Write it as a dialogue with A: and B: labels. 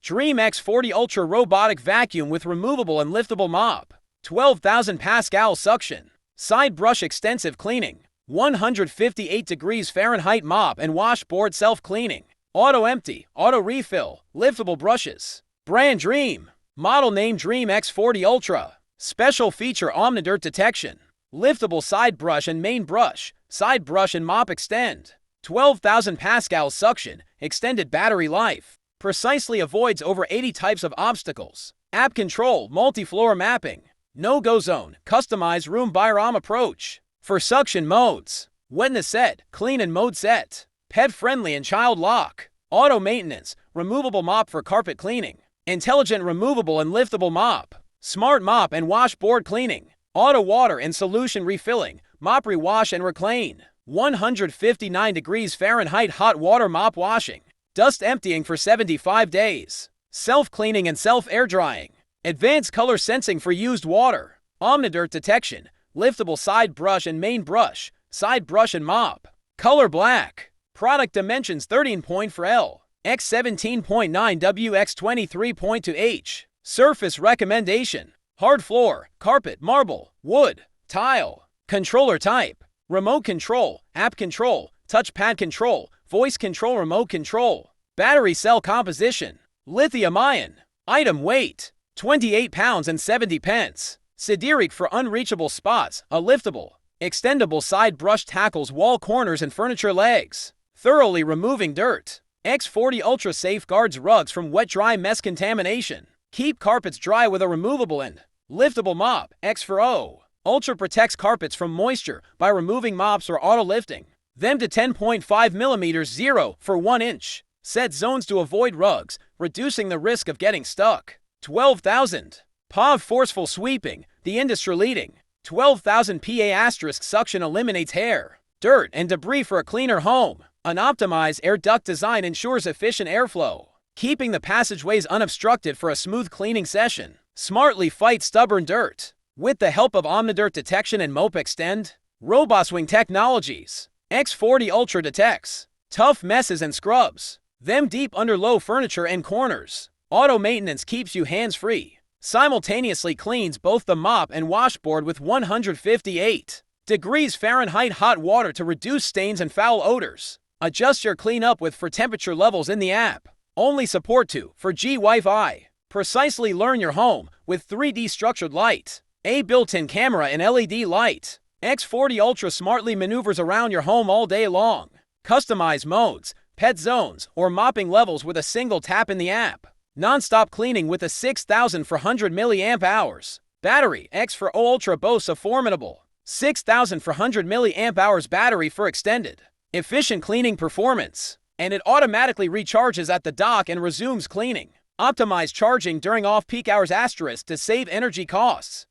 A: Dreame X40 Ultra Robotic Vacuum with Removable and Liftable Mop. 12,000 Pascal Suction. Side Brush Extensive Cleaning. 158 degrees Fahrenheit Mop and Washboard Self-Cleaning. Auto Empty, Auto Refill, Liftable Brushes. Brand Dreame. Model name Dreame X40 Ultra. Special feature Omnidirt Detection. Liftable Side Brush and Main Brush. Side Brush and Mop Extend. 12,000 Pascal Suction. Extended Battery Life. Precisely avoids over 80 types of obstacles. App Control, Multi-Floor Mapping. No-Go Zone, Customized Room Biram Approach. For suction modes. Wetness Set, Clean and Mode Set. Pet Friendly and Child Lock. Auto Maintenance, Removable Mop for Carpet Cleaning. Intelligent Removable and Liftable Mop. Smart Mop and Washboard Cleaning. Auto Water and Solution Refilling, Mop Rewash and Reclean. 159 degrees Fahrenheit Hot Water Mop Washing. Dust Emptying for 75 days. Self-Cleaning and Self-Air Drying. Advanced Color Sensing for Used Water. Omnidirt Detection. Liftable Side Brush and Main Brush. Side Brush and Mop. Color Black. Product Dimensions 13.4L. x 17.9 W x 23.2 H. Surface Recommendation. Hard floor, carpet, marble, wood, tile. Controller type. Remote control, app control, touchpad control, voice control, remote control. Battery cell composition. Lithium-ion. Item weight. 28 pounds and 70 pence. Sideric for unreachable spots. A liftable, extendable side brush tackles wall corners and furniture legs. Thoroughly removing dirt. X40 Ultra safeguards rugs from wet-dry mess contamination. Keep carpets dry with a removable and liftable mop. X4O. Ultra protects carpets from moisture by removing mops or auto-lifting them to 10.5 millimeters 0 for 1 inch. Set zones to avoid rugs, reducing the risk of getting stuck. 12,000. PAV Forceful Sweeping, the industry-leading. 12,000 PA** suction eliminates hair, dirt, and debris for a cleaner home. An optimized air duct design ensures efficient airflow, keeping the passageways unobstructed for a smooth cleaning session. Smartly fight stubborn dirt. With the help of Omnidirt Detection and Mop Extend, RobotSwing Technologies. X40 Ultra detects tough messes and scrubs them deep under low furniture and corners. Auto maintenance keeps you hands-free. Simultaneously cleans both the mop and washboard with 158 degrees Fahrenheit hot water to reduce stains and foul odors. Adjust your cleanup with for temperature levels in the app. Only support 2 for G Wi-Fi. Precisely learn your home with 3D structured light. A built-in camera and LED light. X40 Ultra smartly maneuvers around your home all day long. Customize modes, pet zones, or mopping levels with a single tap in the app. Non-stop cleaning with a 6,400 mAh. Battery. X4O Ultra boasts a formidable 6,400 mAh battery for extended, efficient cleaning performance. And it automatically recharges at the dock and resumes cleaning. Optimize charging during off-peak hours * to save energy costs.